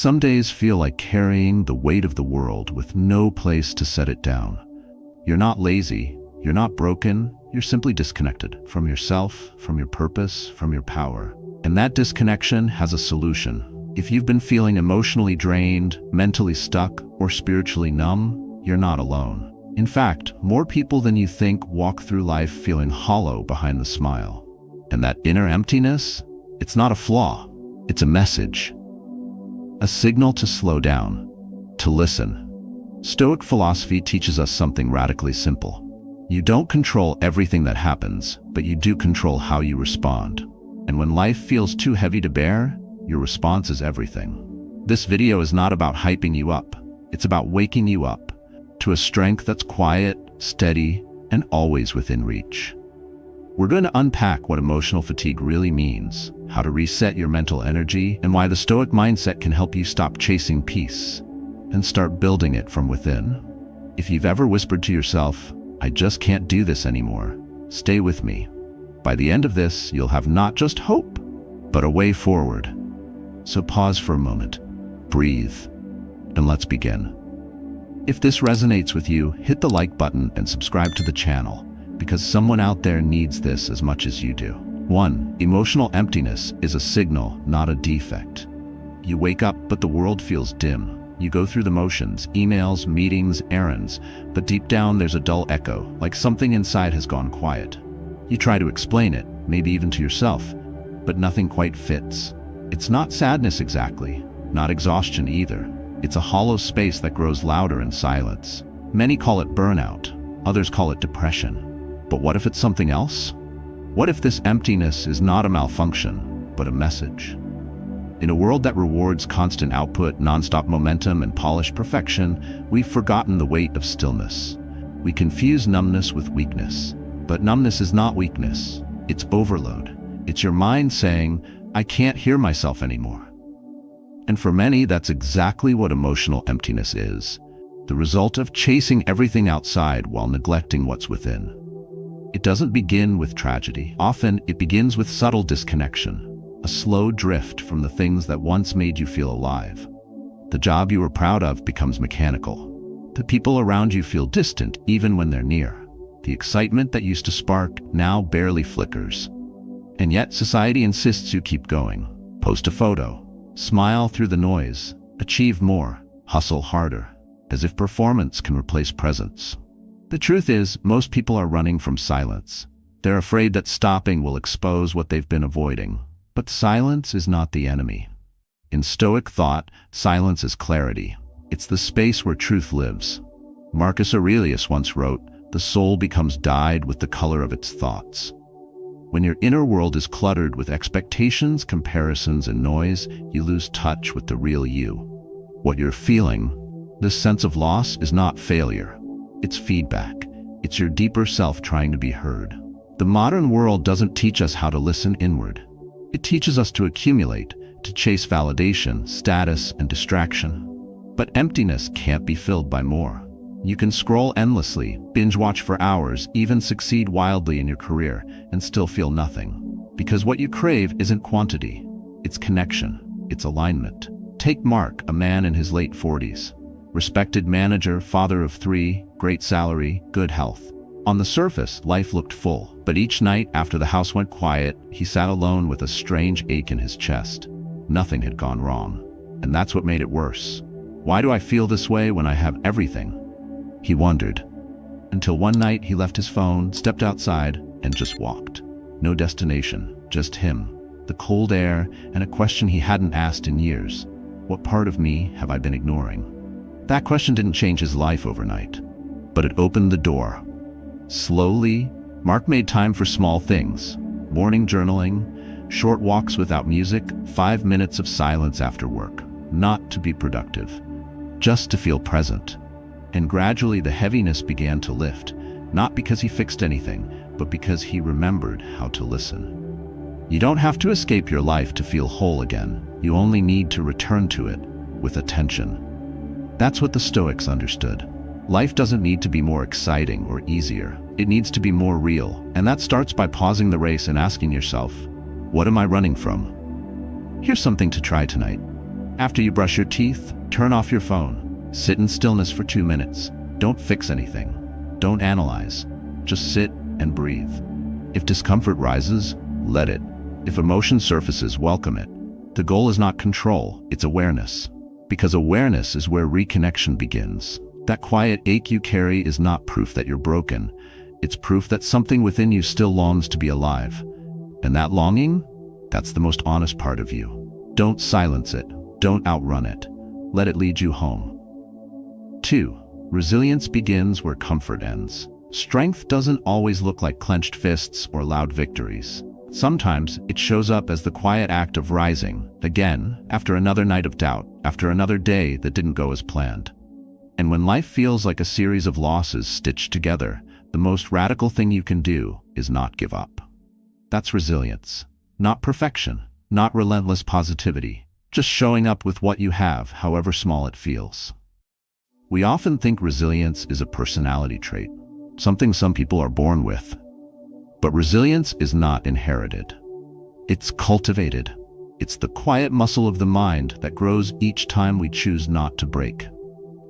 Some days feel like carrying the weight of the world with no place to set it down. You're not lazy, you're not broken, you're simply disconnected from yourself, from your purpose, from your power. And that disconnection has a solution. If you've been feeling emotionally drained, mentally stuck, or spiritually numb, you're not alone. In fact, more people than you think walk through life feeling hollow behind the smile. And that inner emptiness, it's not a flaw, it's a message. A signal to slow down, to listen. Stoic philosophy teaches us something radically simple. You don't control everything that happens, but you do control how you respond. And when life feels too heavy to bear, your response is everything. This video is not about hyping you up. It's about waking you up to a strength that's quiet, steady, and always within reach. We're going to unpack what emotional fatigue really means, how to reset your mental energy, and why the Stoic mindset can help you stop chasing peace and start building it from within. If you've ever whispered to yourself, "I just can't do this anymore," stay with me. By the end of this, you'll have not just hope, but a way forward. So pause for a moment, breathe, and let's begin. If this resonates with you, hit the like button and subscribe to the channel, because someone out there needs this as much as you do. 1. Emotional emptiness is a signal, not a defect. You wake up, but the world feels dim. You go through the motions, emails, meetings, errands, but deep down there's a dull echo, like something inside has gone quiet. You try to explain it, maybe even to yourself, but nothing quite fits. It's not sadness exactly, not exhaustion either. It's a hollow space that grows louder in silence. Many call it burnout, others call it depression. But what if it's something else? What if this emptiness is not a malfunction, but a message? In a world that rewards constant output, nonstop momentum, and polished perfection, we've forgotten the weight of stillness. We confuse numbness with weakness. But numbness is not weakness. It's overload. It's your mind saying, "I can't hear myself anymore." And for many, that's exactly what emotional emptiness is. The result of chasing everything outside while neglecting what's within. It doesn't begin with tragedy. Often, it begins with subtle disconnection, a slow drift from the things that once made you feel alive. The job you were proud of becomes mechanical. The people around you feel distant even when they're near. The excitement that used to spark now barely flickers. And yet, society insists you keep going. Post a photo, smile through the noise, achieve more, hustle harder, as if performance can replace presence. The truth is, most people are running from silence. They're afraid that stopping will expose what they've been avoiding. But silence is not the enemy. In Stoic thought, silence is clarity. It's the space where truth lives. Marcus Aurelius once wrote, "The soul becomes dyed with the color of its thoughts." When your inner world is cluttered with expectations, comparisons, and noise, you lose touch with the real you. What you're feeling, this sense of loss, is not failure. It's feedback. It's your deeper self trying to be heard. The modern world doesn't teach us how to listen inward. It teaches us to accumulate, to chase validation, status, and distraction. But emptiness can't be filled by more. You can scroll endlessly, binge watch for hours, even succeed wildly in your career, and still feel nothing. Because what you crave isn't quantity, it's connection, it's alignment. Take Mark, a man in his late 40s. Respected manager, father of 3, great salary, good health. On the surface, life looked full, but each night after the house went quiet, he sat alone with a strange ache in his chest. Nothing had gone wrong, and that's what made it worse. Why do I feel this way when I have everything? He wondered, until one night he left his phone, stepped outside, and just walked. No destination, just him, the cold air, and a question he hadn't asked in years. What part of me have I been ignoring? That question didn't change his life overnight, but it opened the door. Slowly, Mark made time for small things. Morning journaling, short walks without music, 5 minutes of silence after work. Not to be productive, just to feel present. And gradually the heaviness began to lift, not because he fixed anything, but because he remembered how to listen. You don't have to escape your life to feel whole again. You only need to return to it with attention. That's what the Stoics understood. Life doesn't need to be more exciting or easier. It needs to be more real. And that starts by pausing the race and asking yourself, what am I running from? Here's something to try tonight. After you brush your teeth, turn off your phone. Sit in stillness for 2 minutes. Don't fix anything. Don't analyze. Just sit and breathe. If discomfort rises, let it. If emotion surfaces, welcome it. The goal is not control, it's awareness. Because awareness is where reconnection begins. That quiet ache you carry is not proof that you're broken. It's proof that something within you still longs to be alive. And that longing, that's the most honest part of you. Don't silence it. Don't outrun it. Let it lead you home. 2. Resilience begins where comfort ends. Strength doesn't always look like clenched fists or loud victories. Sometimes it shows up as the quiet act of rising, again, after another night of doubt, after another day that didn't go as planned. And when life feels like a series of losses stitched together, the most radical thing you can do is not give up. That's resilience. Not perfection, not relentless positivity, just showing up with what you have, however small it feels. We often think resilience is a personality trait, something some people are born with. But resilience is not inherited. It's cultivated. It's the quiet muscle of the mind that grows each time we choose not to break.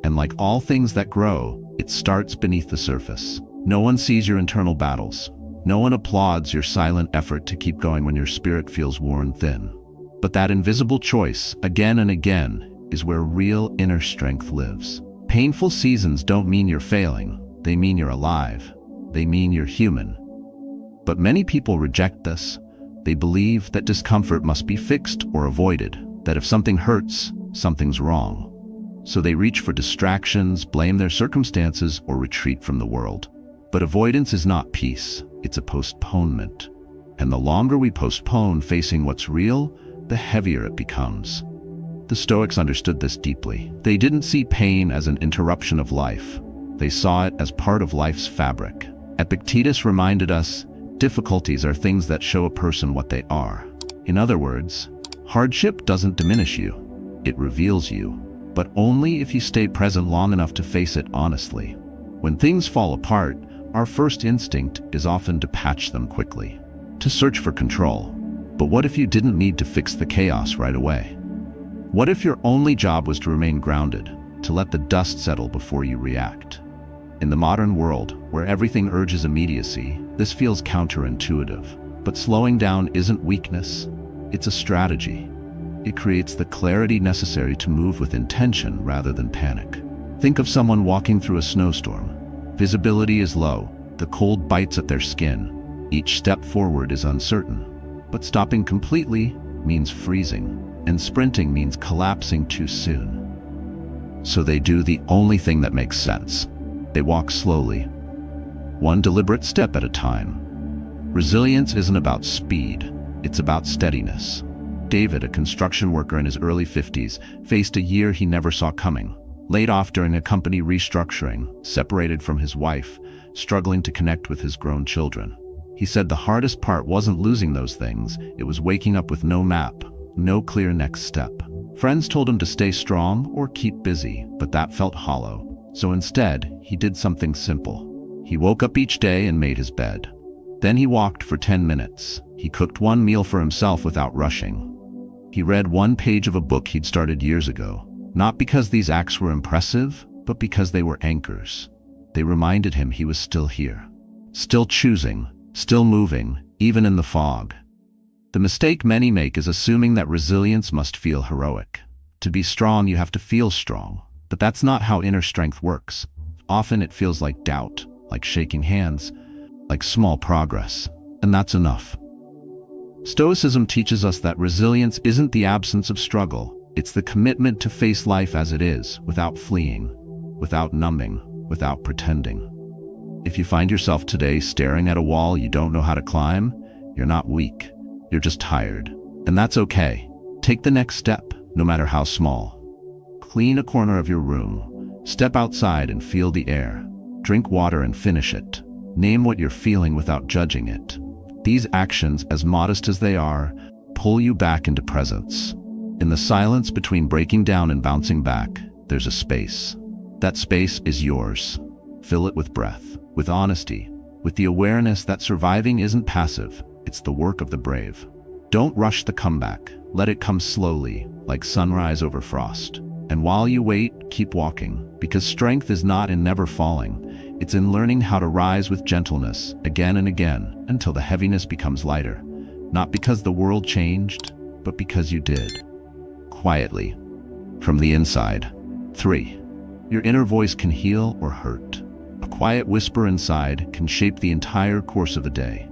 And like all things that grow, it starts beneath the surface. No one sees your internal battles. No one applauds your silent effort to keep going when your spirit feels worn thin. But that invisible choice, again and again, is where real inner strength lives. Painful seasons don't mean you're failing. They mean you're alive. They mean you're human. But many people reject this. They believe that discomfort must be fixed or avoided, that if something hurts, something's wrong. So they reach for distractions, blame their circumstances, or retreat from the world. But avoidance is not peace, it's a postponement. And the longer we postpone facing what's real, the heavier it becomes. The Stoics understood this deeply. They didn't see pain as an interruption of life. They saw it as part of life's fabric. Epictetus reminded us, difficulties are things that show a person what they are. In other words, hardship doesn't diminish you, it reveals you, but only if you stay present long enough to face it honestly. When things fall apart, our first instinct is often to patch them quickly, to search for control. But what if you didn't need to fix the chaos right away? What if your only job was to remain grounded, to let the dust settle before you react? In the modern world, where everything urges immediacy, this feels counterintuitive. But slowing down isn't weakness, it's a strategy. It creates the clarity necessary to move with intention rather than panic. Think of someone walking through a snowstorm. Visibility is low, the cold bites at their skin. Each step forward is uncertain. But stopping completely means freezing, and sprinting means collapsing too soon. So they do the only thing that makes sense. They walk slowly, one deliberate step at a time. Resilience isn't about speed, it's about steadiness. David, a construction worker in his early 50s, faced a year he never saw coming. Laid off during a company restructuring, separated from his wife, struggling to connect with his grown children. He said the hardest part wasn't losing those things, it was waking up with no map, no clear next step. Friends told him to stay strong or keep busy, but that felt hollow. So instead, he did something simple. He woke up each day and made his bed. Then he walked for 10 minutes. He cooked one meal for himself without rushing. He read one page of a book he'd started years ago, not because these acts were impressive, but because they were anchors. They reminded him he was still here, still choosing, still moving, even in the fog. The mistake many make is assuming that resilience must feel heroic. To be strong, you have to feel strong. But that's not how inner strength works. Often it feels like doubt, like shaking hands, like small progress, and that's enough. Stoicism teaches us that resilience isn't the absence of struggle, it's the commitment to face life as it is, without fleeing, without numbing, without pretending. If you find yourself today staring at a wall you don't know how to climb, you're not weak, you're just tired. And that's okay. Take the next step, no matter how small. Clean a corner of your room, step outside and feel the air, drink water and finish it. Name what you're feeling without judging it. These actions, as modest as they are, pull you back into presence. In the silence between breaking down and bouncing back, there's a space. That space is yours. Fill it with breath, with honesty, with the awareness that surviving isn't passive, it's the work of the brave. Don't rush the comeback. Let it come slowly, like sunrise over frost. And while you wait, keep walking, because strength is not in never falling. It's in learning how to rise with gentleness again and again until the heaviness becomes lighter. Not because the world changed, but because you did. Quietly, from the inside. 3. Your inner voice can heal or hurt. A quiet whisper inside can shape the entire course of a day.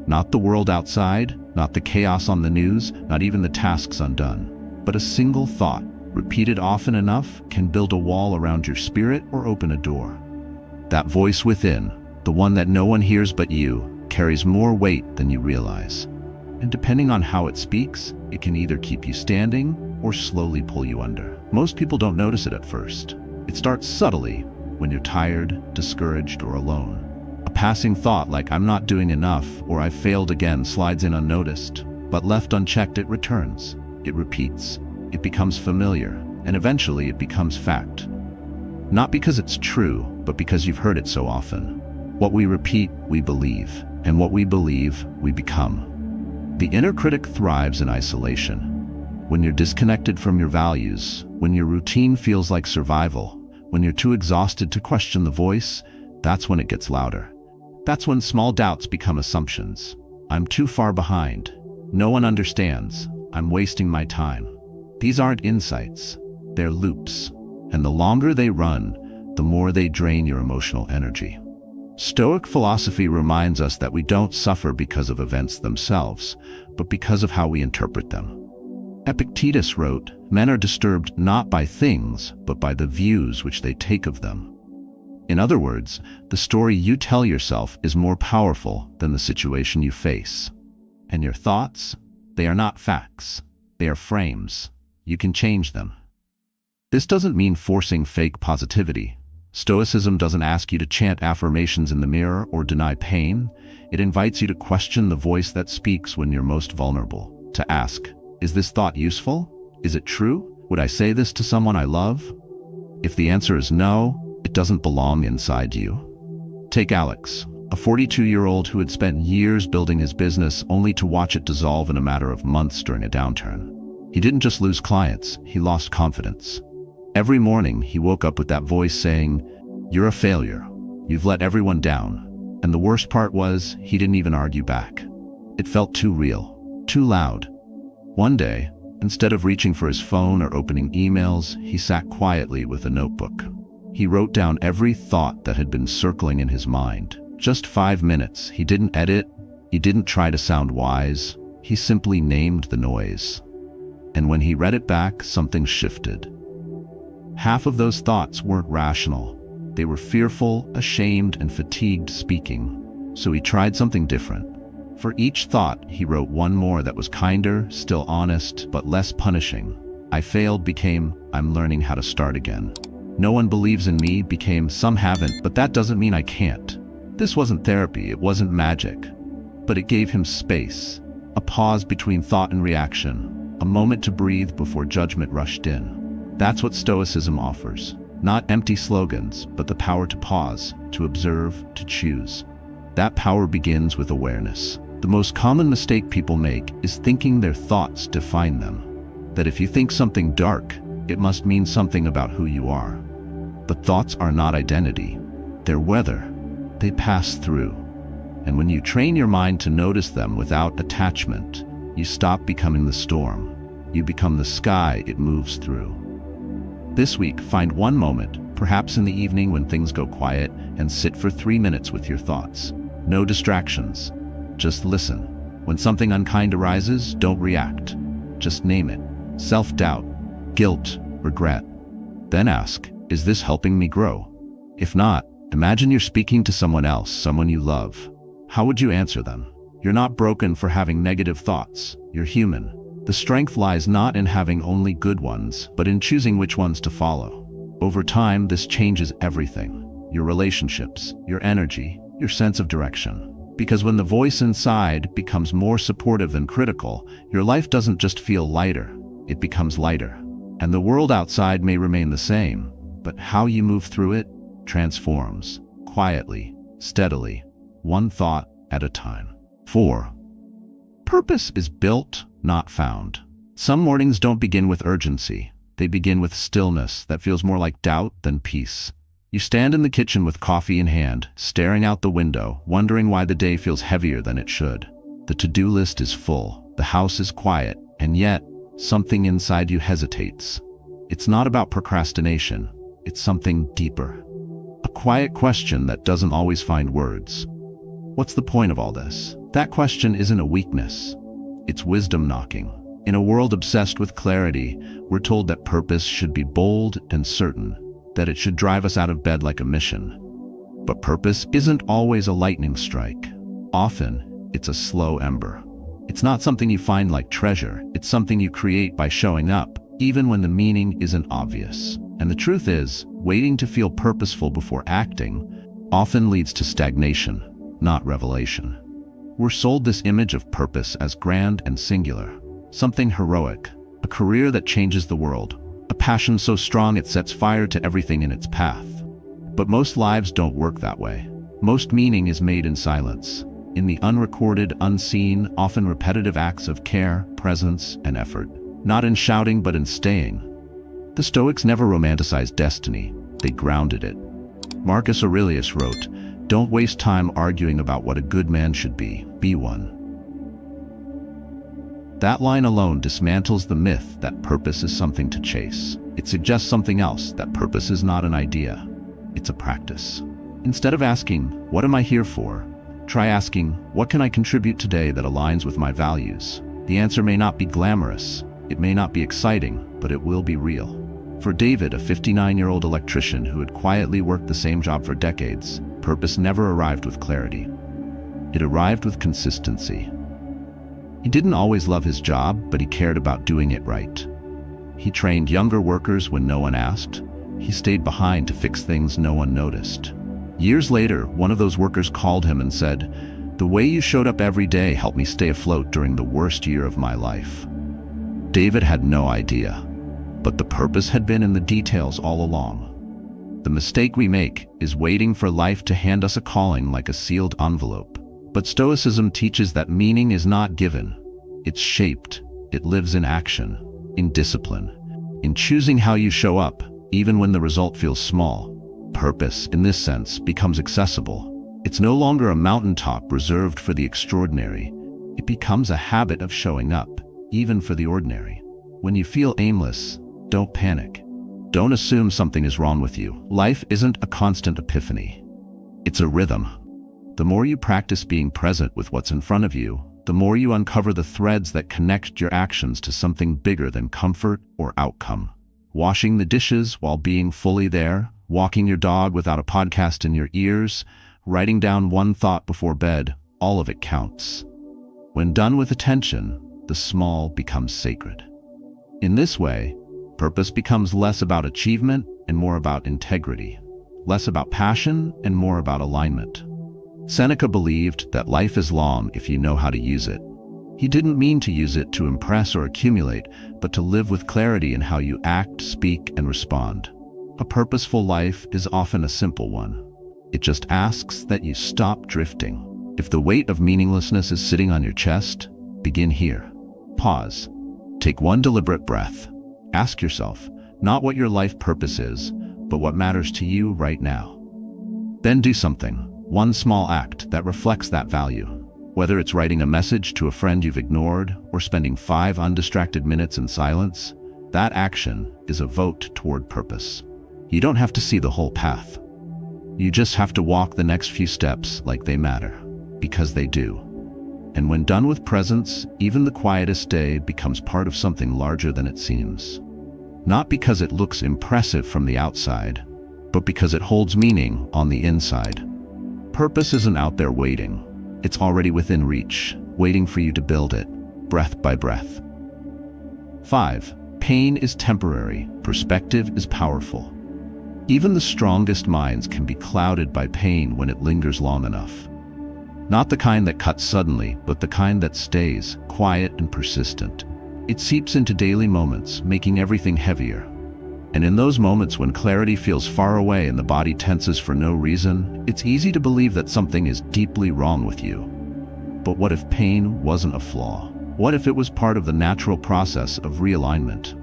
Not the world outside, not the chaos on the news, not even the tasks undone. But a single thought, repeated often enough, can build a wall around your spirit or open a door. That voice within, the one that no one hears but you, carries more weight than you realize. And depending on how it speaks, it can either keep you standing or slowly pull you under. Most people don't notice it at first. It starts subtly when you're tired, discouraged, or alone. A passing thought like "I'm not doing enough" or "I've failed again" slides in unnoticed, but left unchecked it returns. It repeats. It becomes familiar, and eventually it becomes fact. Not because it's true, but because you've heard it so often. What we repeat, we believe, and what we believe, we become. The inner critic thrives in isolation. When you're disconnected from your values, when your routine feels like survival, when you're too exhausted to question the voice, that's when it gets louder. That's when small doubts become assumptions. I'm too far behind. No one understands. I'm wasting my time. These aren't insights. They're loops. And the longer they run, the more they drain your emotional energy. Stoic philosophy reminds us that we don't suffer because of events themselves, but because of how we interpret them. Epictetus wrote, "Men are disturbed not by things, but by the views which they take of them." In other words, the story you tell yourself is more powerful than the situation you face. And your thoughts? They are not facts. They are frames. You can change them. This doesn't mean forcing fake positivity. Stoicism doesn't ask you to chant affirmations in the mirror or deny pain. It invites you to question the voice that speaks when you're most vulnerable. To ask, is this thought useful? Is it true? Would I say this to someone I love? If the answer is no, it doesn't belong inside you. Take Alex, a 42-year-old who had spent years building his business only to watch it dissolve in a matter of months during a downturn. He didn't just lose clients, he lost confidence. Every morning, he woke up with that voice saying, "You're a failure. You've let everyone down." And the worst part was, he didn't even argue back. It felt too real, too loud. One day, instead of reaching for his phone or opening emails, he sat quietly with a notebook. He wrote down every thought that had been circling in his mind. Just 5 minutes. He didn't edit. He didn't try to sound wise. He simply named the noise. And when he read it back, something shifted. Half of those thoughts weren't rational. They were fearful, ashamed, and fatigued speaking. So he tried something different. For each thought, he wrote one more that was kinder, still honest, but less punishing. "I failed" became "I'm learning how to start again." "No one believes in me" became "some haven't, but that doesn't mean I can't." This wasn't therapy, it wasn't magic. But it gave him space. A pause between thought and reaction. A moment to breathe before judgment rushed in. That's what Stoicism offers. Not empty slogans, but the power to pause, to observe, to choose. That power begins with awareness. The most common mistake people make is thinking their thoughts define them. That if you think something dark, it must mean something about who you are. But thoughts are not identity. They're weather. They pass through. And when you train your mind to notice them without attachment, you stop becoming the storm. You become the sky it moves through. This week, find one moment, perhaps in the evening when things go quiet, and sit for 3 minutes with your thoughts. No distractions. Just listen. When something unkind arises, don't react. Just name it. Self-doubt, guilt, regret. Then ask, is this helping me grow? If not, imagine you're speaking to someone else, someone you love. How would you answer them? You're not broken for having negative thoughts. You're human. The strength lies not in having only good ones, but in choosing which ones to follow. Over time, this changes everything. Your relationships, your energy, your sense of direction. Because when the voice inside becomes more supportive than critical, your life doesn't just feel lighter, it becomes lighter. And the world outside may remain the same, but how you move through it transforms, quietly, steadily, one thought at a time. 4. Purpose is built, not found. Some mornings don't begin with urgency. They begin with stillness that feels more like doubt than peace. You stand in the kitchen with coffee in hand, staring out the window, wondering why the day feels heavier than it should. The to-do list is full, the house is quiet, and yet, something inside you hesitates. It's not about procrastination, it's something deeper. A quiet question that doesn't always find words. What's the point of all this? That question isn't a weakness. It's wisdom knocking. In a world obsessed with clarity, we're told that purpose should be bold and certain, that it should drive us out of bed like a mission. But purpose isn't always a lightning strike. Often, it's a slow ember. It's not something you find like treasure, it's something you create by showing up, even when the meaning isn't obvious. And the truth is, waiting to feel purposeful before acting often leads to stagnation, not revelation. We're sold this image of purpose as grand and singular, something heroic, a career that changes the world, a passion so strong it sets fire to everything in its path. But most lives don't work that way. Most meaning is made in silence, in the unrecorded, unseen, often repetitive acts of care, presence, and effort. Not in shouting, but in staying. The Stoics never romanticized destiny, they grounded it. Marcus Aurelius wrote, "Don't waste time arguing about what a good man should be one." That line alone dismantles the myth that purpose is something to chase. It suggests something else, that purpose is not an idea, it's a practice. Instead of asking, "What am I here for?" try asking, "What can I contribute today that aligns with my values?" The answer may not be glamorous, it may not be exciting, but it will be real. For David, a 59-year-old electrician who had quietly worked the same job for decades, purpose never arrived with clarity. It arrived with consistency. He didn't always love his job, but he cared about doing it right. He trained younger workers when no one asked. He stayed behind to fix things no one noticed. Years later, one of those workers called him and said, "The way you showed up every day helped me stay afloat during the worst year of my life." David had no idea, but the purpose had been in the details all along. The mistake we make is waiting for life to hand us a calling like a sealed envelope. But Stoicism teaches that meaning is not given. It's shaped. It lives in action, in discipline, in choosing how you show up, even when the result feels small. Purpose, in this sense, becomes accessible. It's no longer a mountaintop reserved for the extraordinary. It becomes a habit of showing up, even for the ordinary. When you feel aimless, don't panic. Don't assume something is wrong with you. Life isn't a constant epiphany. It's a rhythm. The more you practice being present with what's in front of you, the more you uncover the threads that connect your actions to something bigger than comfort or outcome. Washing the dishes while being fully there, walking your dog without a podcast in your ears, writing down one thought before bed, all of it counts. When done with attention, the small becomes sacred. In this way, purpose becomes less about achievement and more about integrity, less about passion and more about alignment. Seneca believed that life is long if you know how to use it. He didn't mean to use it to impress or accumulate, but to live with clarity in how you act, speak, and respond. A purposeful life is often a simple one. It just asks that you stop drifting. If the weight of meaninglessness is sitting on your chest, begin here. Pause. Take one deliberate breath. Ask yourself, not what your life purpose is, but what matters to you right now. Then do something, one small act that reflects that value. Whether it's writing a message to a friend you've ignored or spending 5 undistracted minutes in silence, that action is a vote toward purpose. You don't have to see the whole path. You just have to walk the next few steps like they matter, because they do. And when done with presence, even the quietest day becomes part of something larger than it seems. Not because it looks impressive from the outside, but because it holds meaning on the inside. Purpose isn't out there waiting. It's already within reach, waiting for you to build it, breath by breath. 5. Pain is temporary. Perspective is powerful. Even the strongest minds can be clouded by pain when it lingers long enough. Not the kind that cuts suddenly, but the kind that stays, quiet and persistent. It seeps into daily moments, making everything heavier. And in those moments when clarity feels far away and the body tenses for no reason, it's easy to believe that something is deeply wrong with you. But what if pain wasn't a flaw? What if it was part of the natural process of realignment?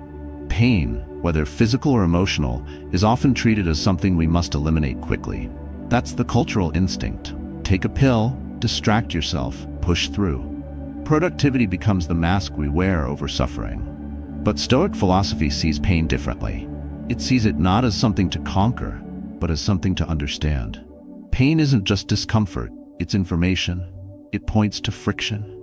Pain, whether physical or emotional, is often treated as something we must eliminate quickly. That's the cultural instinct. Take a pill, distract yourself, push through. Productivity becomes the mask we wear over suffering. But Stoic philosophy sees pain differently. It sees it not as something to conquer, but as something to understand. Pain isn't just discomfort, it's information. It points to friction.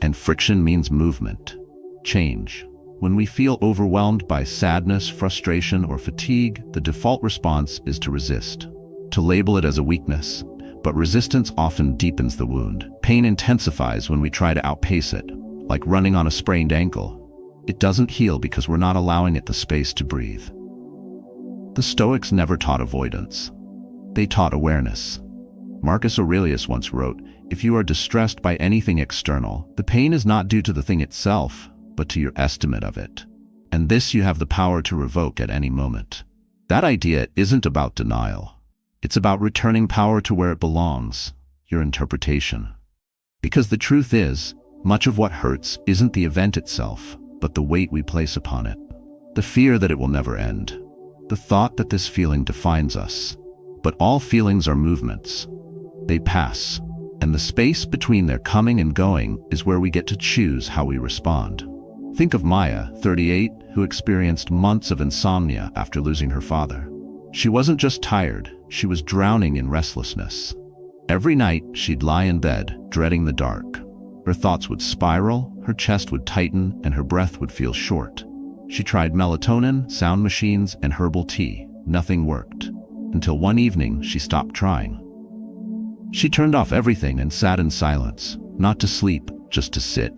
And friction means movement, change. When we feel overwhelmed by sadness, frustration, or fatigue, the default response is to resist, to label it as a weakness. But resistance often deepens the wound. Pain intensifies when we try to outpace it, like running on a sprained ankle. It doesn't heal because we're not allowing it the space to breathe. The Stoics never taught avoidance. They taught awareness. Marcus Aurelius once wrote, "If you are distressed by anything external, the pain is not due to the thing itself, but to your estimate of it. And this you have the power to revoke at any moment." That idea isn't about denial. It's about returning power to where it belongs, your interpretation. Because the truth is, much of what hurts isn't the event itself, but the weight we place upon it. The fear that it will never end. The thought that this feeling defines us. But all feelings are movements. They pass. And the space between their coming and going is where we get to choose how we respond. Think of Maya, 38, who experienced months of insomnia after losing her father. She wasn't just tired, she was drowning in restlessness. Every night, she'd lie in bed, dreading the dark. Her thoughts would spiral, her chest would tighten, and her breath would feel short. She tried melatonin, sound machines, and herbal tea. Nothing worked. Until one evening, she stopped trying. She turned off everything and sat in silence, not to sleep, just to sit.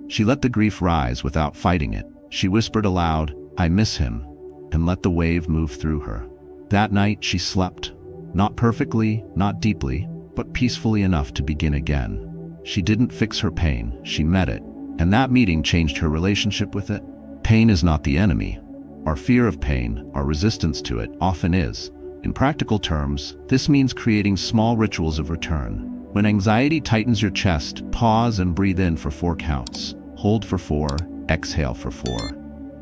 She let the grief rise without fighting it. She whispered aloud, "I miss him," and let the wave move through her. That night, she slept. Not perfectly, not deeply, but peacefully enough to begin again. She didn't fix her pain, she met it, and that meeting changed her relationship with it. Pain is not the enemy. Our fear of pain, our resistance to it, often is. In practical terms, this means creating small rituals of return. When anxiety tightens your chest, pause and breathe in for 4 counts. Hold for 4, exhale for 4.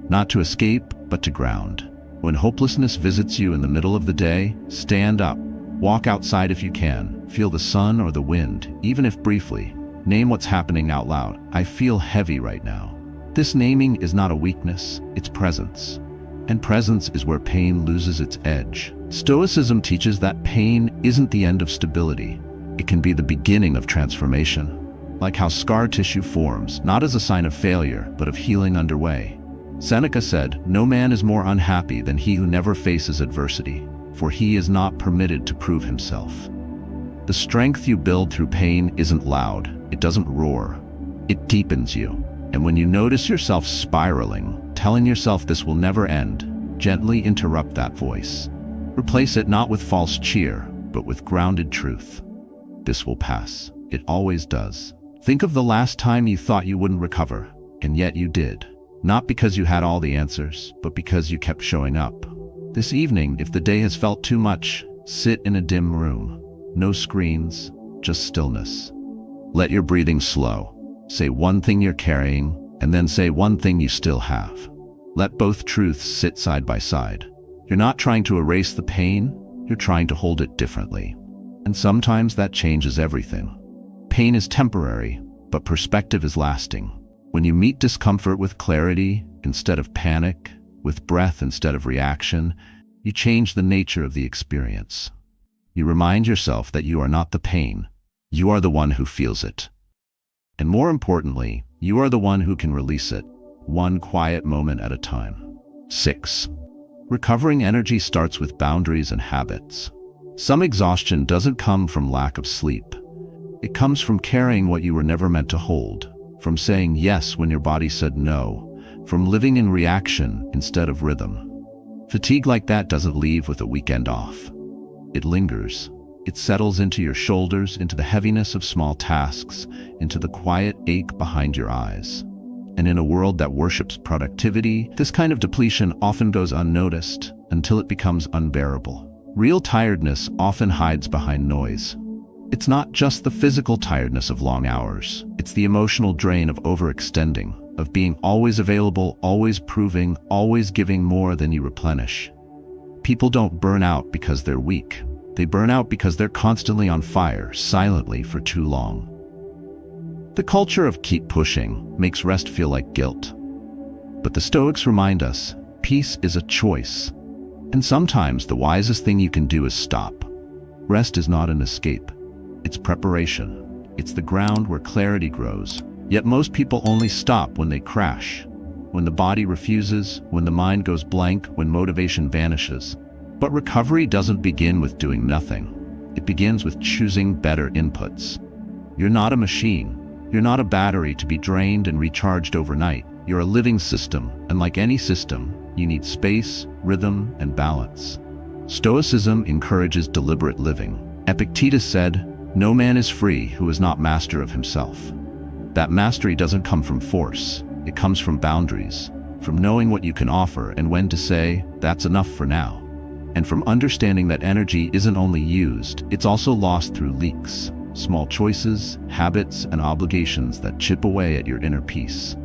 Not to escape, but to ground. When hopelessness visits you in the middle of the day, stand up. Walk outside if you can. Feel the sun or the wind, even if briefly. Name what's happening out loud. I feel heavy right now. This naming is not a weakness, it's presence. And presence is where pain loses its edge. Stoicism teaches that pain isn't the end of stability. It can be the beginning of transformation. Like how scar tissue forms, not as a sign of failure, but of healing underway. Seneca said, "No man is more unhappy than he who never faces adversity, for he is not permitted to prove himself." The strength you build through pain isn't loud, it doesn't roar. It deepens you. And when you notice yourself spiraling, telling yourself this will never end, gently interrupt that voice. Replace it not with false cheer, but with grounded truth. This will pass. It always does. Think of the last time you thought you wouldn't recover, and yet you did. Not because you had all the answers, but because you kept showing up. This evening, if the day has felt too much, sit in a dim room. No screens, just stillness. Let your breathing slow. Say one thing you're carrying, and then say one thing you still have. Let both truths sit side by side. You're not trying to erase the pain, you're trying to hold it differently. And sometimes that changes everything. Pain is temporary, but perspective is lasting. When you meet discomfort with clarity instead of panic, with breath instead of reaction, you change the nature of the experience. You remind yourself that you are not the pain. You are the one who feels it. And more importantly, you are the one who can release it, one quiet moment at a time. 6. Recovering energy starts with boundaries and habits. Some exhaustion doesn't come from lack of sleep. It comes from carrying what you were never meant to hold, from saying yes when your body said no, from living in reaction instead of rhythm. Fatigue like that doesn't leave with a weekend off. It lingers. It settles into your shoulders, into the heaviness of small tasks, into the quiet ache behind your eyes. And in a world that worships productivity, this kind of depletion often goes unnoticed until it becomes unbearable. Real tiredness often hides behind noise. It's not just the physical tiredness of long hours. It's the emotional drain of overextending, of being always available, always proving, always giving more than you replenish. People don't burn out because they're weak. They burn out because they're constantly on fire, silently for too long. The culture of keep pushing makes rest feel like guilt. But the Stoics remind us, peace is a choice. And sometimes the wisest thing you can do is stop. Rest is not an escape. It's preparation. It's the ground where clarity grows. Yet most people only stop when they crash. When the body refuses, when the mind goes blank, when motivation vanishes. But recovery doesn't begin with doing nothing. It begins with choosing better inputs. You're not a machine. You're not a battery to be drained and recharged overnight. You're a living system, and like any system, you need space, rhythm, and balance. Stoicism encourages deliberate living. Epictetus said, "No man is free who is not master of himself." That mastery doesn't come from force. It comes from boundaries, from knowing what you can offer and when to say, "That's enough for now." And from understanding that energy isn't only used, it's also lost through leaks, small choices, habits, and obligations that chip away at your inner peace.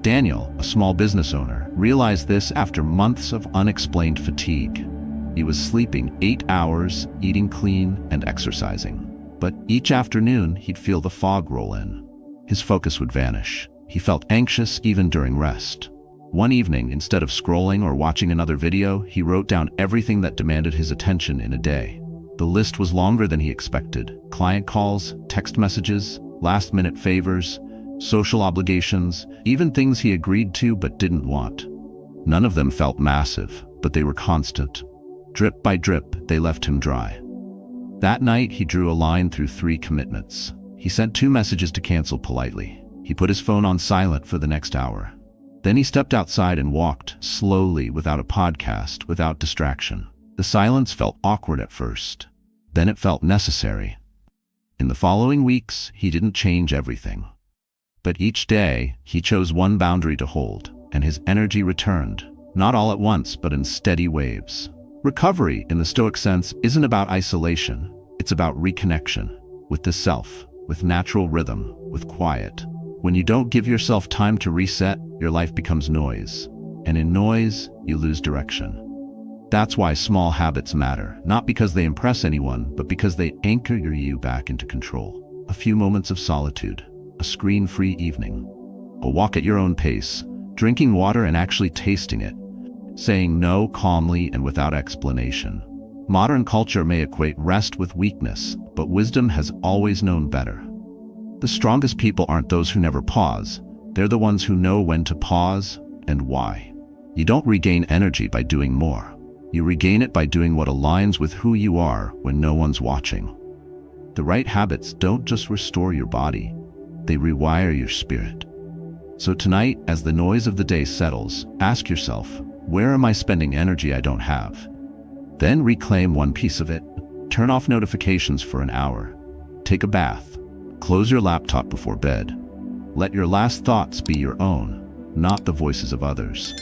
Daniel, a small business owner, realized this after months of unexplained fatigue. He was sleeping 8 hours, eating clean, and exercising. But each afternoon, he'd feel the fog roll in. His focus would vanish. He felt anxious even during rest. One evening, instead of scrolling or watching another video, he wrote down everything that demanded his attention in a day. The list was longer than he expected. Client calls, text messages, last-minute favors, social obligations, even things he agreed to but didn't want. None of them felt massive, but they were constant. Drip by drip, they left him dry. That night, he drew a line through 3 commitments. He sent 2 messages to cancel politely. He put his phone on silent for the next hour. Then he stepped outside and walked, slowly, without a podcast, without distraction. The silence felt awkward at first. Then it felt necessary. In the following weeks, he didn't change everything. But each day, he chose one boundary to hold, and his energy returned, not all at once, but in steady waves. Recovery, in the Stoic sense, isn't about isolation. It's about reconnection with the self, with natural rhythm, with quiet. When you don't give yourself time to reset, your life becomes noise. And in noise, you lose direction. That's why small habits matter, not because they impress anyone, but because they anchor you back into control. A few moments of solitude, a screen-free evening, a walk at your own pace, drinking water and actually tasting it, saying no calmly and without explanation. Modern culture may equate rest with weakness, but wisdom has always known better. The strongest people aren't those who never pause. They're the ones who know when to pause and why. You don't regain energy by doing more. You regain it by doing what aligns with who you are when no one's watching. The right habits don't just restore your body, they rewire your spirit. So tonight, as the noise of the day settles, ask yourself, where am I spending energy I don't have? Then reclaim one piece of it. Turn off notifications for an hour. Take a bath. Close your laptop before bed. Let your last thoughts be your own, not the voices of others.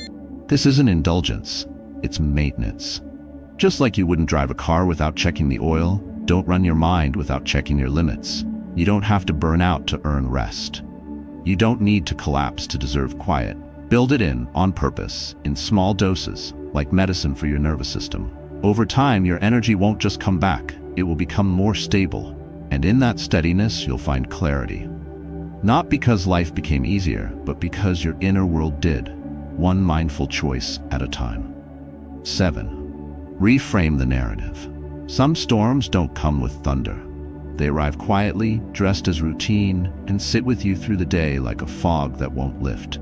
This isn't indulgence, it's maintenance. Just like you wouldn't drive a car without checking the oil, don't run your mind without checking your limits. You don't have to burn out to earn rest. You don't need to collapse to deserve quiet. Build it in, on purpose, in small doses, like medicine for your nervous system. Over time, your energy won't just come back, it will become more stable. And in that steadiness, you'll find clarity. Not because life became easier, but because your inner world did, one mindful choice at a time. 7. Reframe the narrative. Some storms don't come with thunder. They arrive quietly, dressed as routine, and sit with you through the day like a fog that won't lift.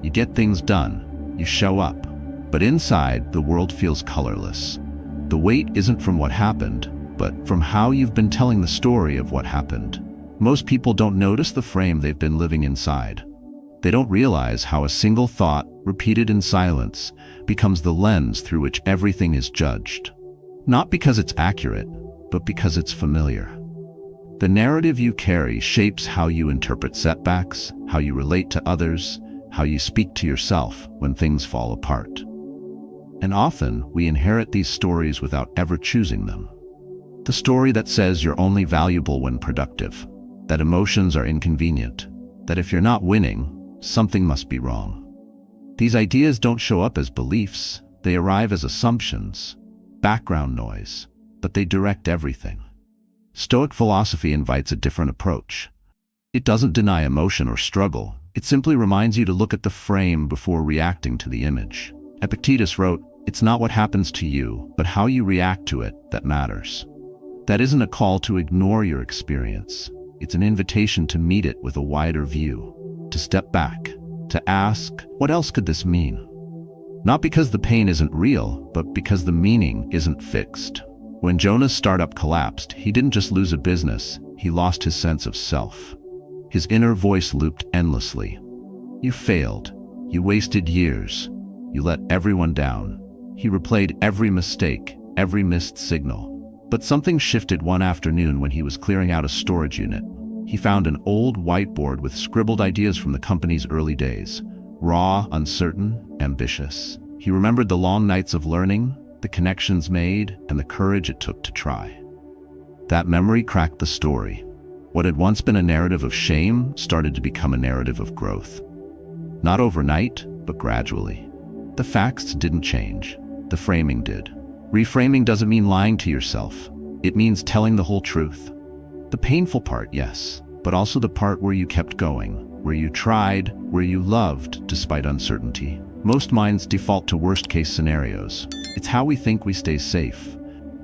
You get things done, you show up, but inside, the world feels colorless. The weight isn't from what happened, but from how you've been telling the story of what happened. Most people don't notice the frame they've been living inside. They don't realize how a single thought, repeated in silence, becomes the lens through which everything is judged. Not because it's accurate, but because it's familiar. The narrative you carry shapes how you interpret setbacks, how you relate to others, how you speak to yourself when things fall apart. And often, we inherit these stories without ever choosing them. The story that says you're only valuable when productive, that emotions are inconvenient, that if you're not winning, something must be wrong. These ideas don't show up as beliefs, they arrive as assumptions, background noise, but they direct everything. Stoic philosophy invites a different approach. It doesn't deny emotion or struggle, it simply reminds you to look at the frame before reacting to the image. Epictetus wrote, "It's not what happens to you, but how you react to it that matters." That isn't a call to ignore your experience. It's an invitation to meet it with a wider view, to step back, to ask, what else could this mean? Not because the pain isn't real, but because the meaning isn't fixed. When Jonah's startup collapsed, he didn't just lose a business, he lost his sense of self. His inner voice looped endlessly. You failed. You wasted years. You let everyone down. He replayed every mistake, every missed signal. But something shifted one afternoon when he was clearing out a storage unit. He found an old whiteboard with scribbled ideas from the company's early days. Raw, uncertain, ambitious. He remembered the long nights of learning, the connections made, and the courage it took to try. That memory cracked the story. What had once been a narrative of shame started to become a narrative of growth. Not overnight, but gradually. The facts didn't change. The framing did. Reframing doesn't mean lying to yourself. It means telling the whole truth. The painful part, yes, but also the part where you kept going, where you tried, where you loved despite uncertainty. Most minds default to worst-case scenarios. It's how we think we stay safe.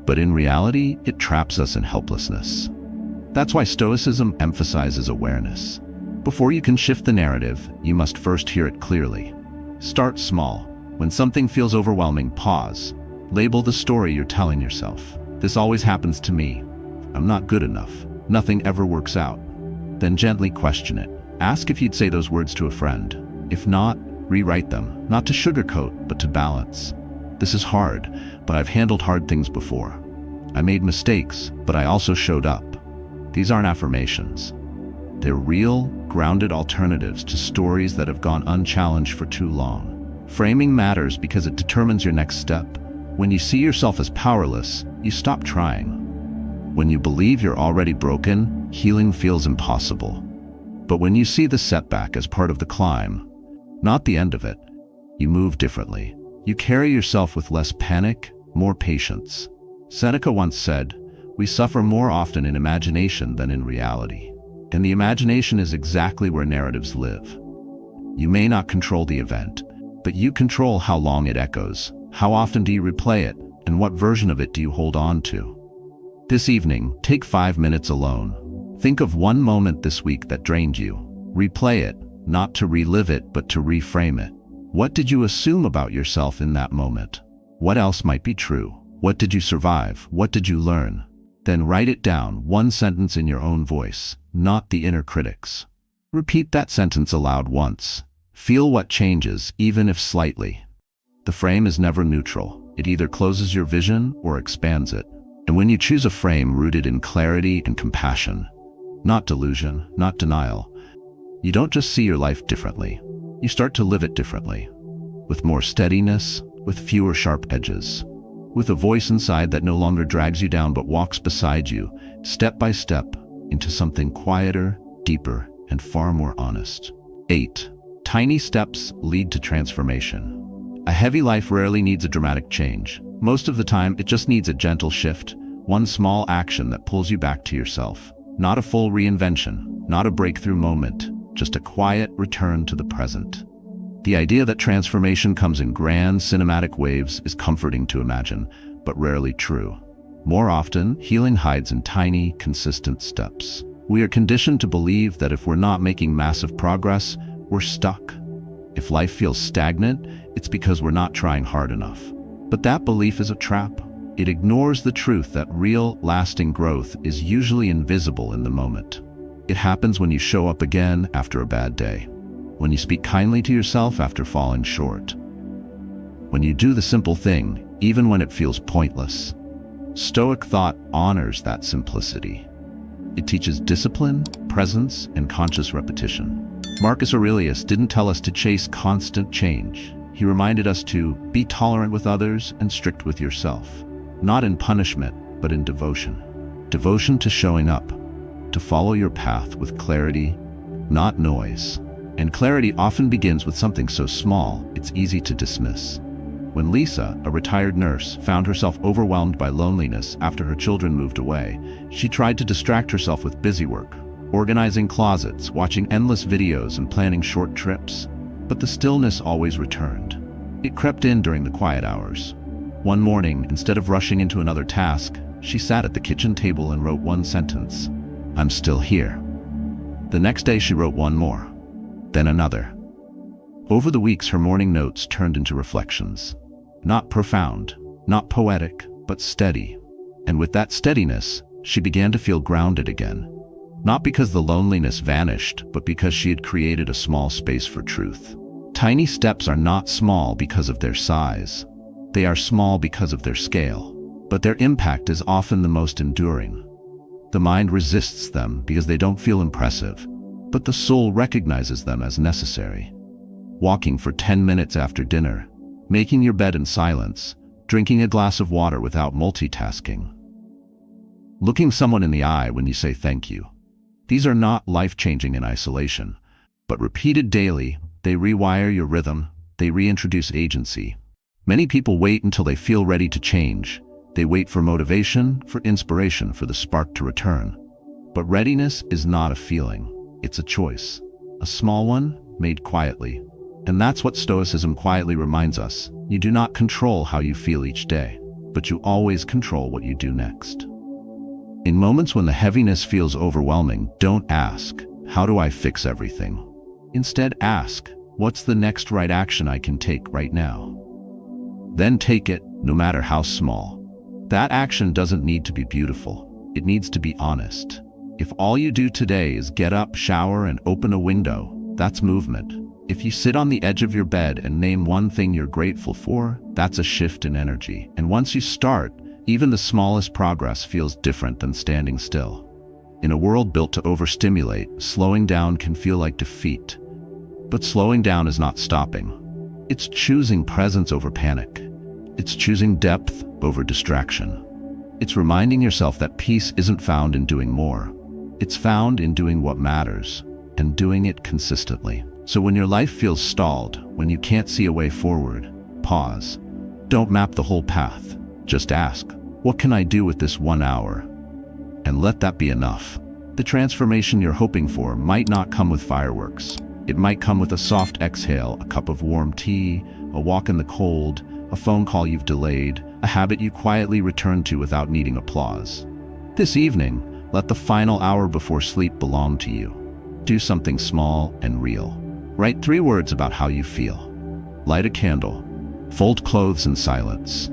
But in reality, it traps us in helplessness. That's why Stoicism emphasizes awareness. Before you can shift the narrative, you must first hear it clearly. Start small. When something feels overwhelming, pause. Label the story you're telling yourself. This always happens to me. I'm not good enough. Nothing ever works out. Then gently question it. Ask if you'd say those words to a friend. If not, rewrite them, not to sugarcoat, but to balance. This is hard, but I've handled hard things before. I made mistakes, but I also showed up. These aren't affirmations. They're real, grounded alternatives to stories that have gone unchallenged for too long. Framing matters because it determines your next step. When you see yourself as powerless, you stop trying. When you believe you're already broken, healing feels impossible. But when you see the setback as part of the climb, not the end of it, you move differently. You carry yourself with less panic, more patience. Seneca once said, "We suffer more often in imagination than in reality." And the imagination is exactly where narratives live. You may not control the event, but you control how long it echoes. How often do you replay it, and what version of it do you hold on to? This evening, take 5 minutes alone. Think of one moment this week that drained you. Replay it, not to relive it, but to reframe it. What did you assume about yourself in that moment? What else might be true? What did you survive? What did you learn? Then write it down, one sentence in your own voice, not the inner critic's. Repeat that sentence aloud once. Feel what changes, even if slightly. The frame is never neutral. It either closes your vision or expands it. And when you choose a frame rooted in clarity and compassion, not delusion, not denial, you don't just see your life differently. You start to live it differently. With more steadiness, with fewer sharp edges. With a voice inside that no longer drags you down but walks beside you, step by step, into something quieter, deeper, and far more honest. 8. Tiny steps lead to transformation. A heavy life rarely needs a dramatic change. Most of the time, it just needs a gentle shift, one small action that pulls you back to yourself. Not a full reinvention, not a breakthrough moment, just a quiet return to the present. The idea that transformation comes in grand, cinematic waves is comforting to imagine, but rarely true. More often, healing hides in tiny, consistent steps. We are conditioned to believe that if we're not making massive progress, we're stuck. If life feels stagnant, it's because we're not trying hard enough. But that belief is a trap. It ignores the truth that real, lasting growth is usually invisible in the moment. It happens when you show up again after a bad day. When you speak kindly to yourself after falling short. When you do the simple thing, even when it feels pointless. Stoic thought honors that simplicity. It teaches discipline, presence, and conscious repetition. Marcus Aurelius didn't tell us to chase constant change. He reminded us to be tolerant with others and strict with yourself. Not in punishment, but in devotion. devotion to showing up, to follow your path with clarity, not noise. And clarity often begins with something so small, it's easy to dismiss. When Lisa, a retired nurse, found herself overwhelmed by loneliness after her children moved away, she tried to distract herself with busy work, organizing closets, watching endless videos, and planning short trips. But the stillness always returned. It crept in during the quiet hours. One morning, instead of rushing into another task, she sat at the kitchen table and wrote one sentence: "I'm still here." The next day she wrote one more, then another. Over the weeks, her morning notes turned into reflections. Not profound, not poetic, but steady. And with that steadiness, she began to feel grounded again. Not because the loneliness vanished, but because she had created a small space for truth. Tiny steps are not small because of their size. They are small because of their scale. But their impact is often the most enduring. The mind resists them because they don't feel impressive, but the soul recognizes them as necessary. Walking for 10 minutes after dinner, making your bed in silence, drinking a glass of water without multitasking. Looking someone in the eye when you say thank you. These are not life-changing in isolation, but repeated daily, they rewire your rhythm, they reintroduce agency. Many people wait until they feel ready to change. They wait for motivation, for inspiration, for the spark to return. But readiness is not a feeling, it's a choice. A small one, made quietly. And that's what Stoicism quietly reminds us. You do not control how you feel each day, but you always control what you do next. In moments when the heaviness feels overwhelming, don't ask, "How do I fix everything?" Instead ask, "What's the next right action I can take right now?" Then take it, no matter how small. That action doesn't need to be beautiful. It needs to be honest. If all you do today is get up, shower, and open a window, that's movement. If you sit on the edge of your bed and name one thing you're grateful for, that's a shift in energy. And once you start, even the smallest progress feels different than standing still. In a world built to overstimulate, slowing down can feel like defeat. But slowing down is not stopping. It's choosing presence over panic. It's choosing depth over distraction. It's reminding yourself that peace isn't found in doing more. It's found in doing what matters, and doing it consistently. So when your life feels stalled, when you can't see a way forward, pause. Don't map the whole path. Just ask, what can I do with this 1 hour? And let that be enough. The transformation you're hoping for might not come with fireworks. It might come with a soft exhale, a cup of warm tea, a walk in the cold, a phone call you've delayed, a habit you quietly return to without needing applause. This evening, let the final hour before sleep belong to you. Do something small and real. Write 3 words about how you feel. Light a candle. Fold clothes in silence.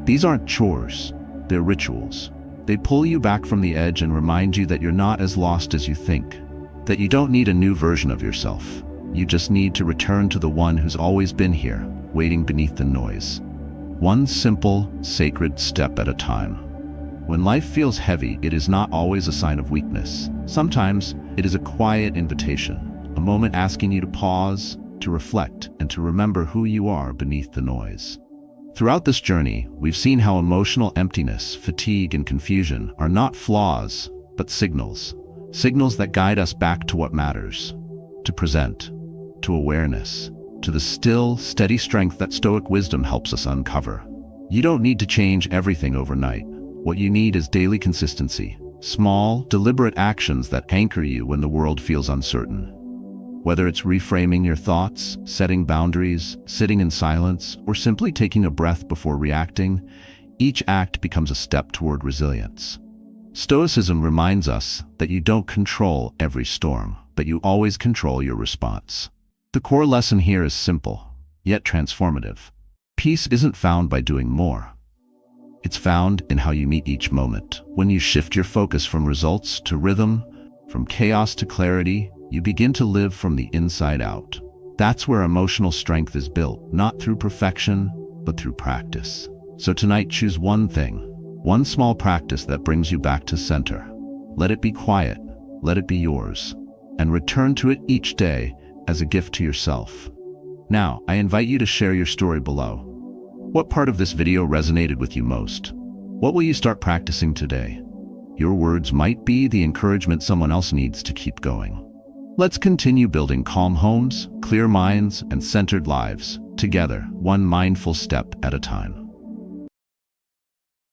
These aren't chores, they're rituals. They pull you back from the edge and remind you that you're not as lost as you think, that you don't need a new version of yourself. You just need to return to the one who's always been here, waiting beneath the noise. One simple, sacred step at a time. When life feels heavy, it is not always a sign of weakness. Sometimes it is a quiet invitation. A moment asking you to pause, to reflect, and to remember who you are beneath the noise. Throughout this journey, we've seen how emotional emptiness, fatigue, and confusion are not flaws, but signals. Signals that guide us back to what matters, to present, to awareness, to the still, steady strength that Stoic wisdom helps us uncover. You don't need to change everything overnight. What you need is daily consistency, small, deliberate actions that anchor you when the world feels uncertain. Whether it's reframing your thoughts, setting boundaries, sitting in silence, or simply taking a breath before reacting, each act becomes a step toward resilience. Stoicism reminds us that you don't control every storm, but you always control your response. The core lesson here is simple, yet transformative. Peace isn't found by doing more. It's found in how you meet each moment. When you shift your focus from results to rhythm, from chaos to clarity, you begin to live from the inside out. That's where emotional strength is built, not through perfection, but through practice. So tonight, choose one thing, one small practice that brings you back to center. Let it be quiet, let it be yours, and return to it each day as a gift to yourself. Now, I invite you to share your story below. What part of this video resonated with you most? What will you start practicing today? Your words might be the encouragement someone else needs to keep going. Let's continue building calm homes, clear minds, and centered lives, together, one mindful step at a time.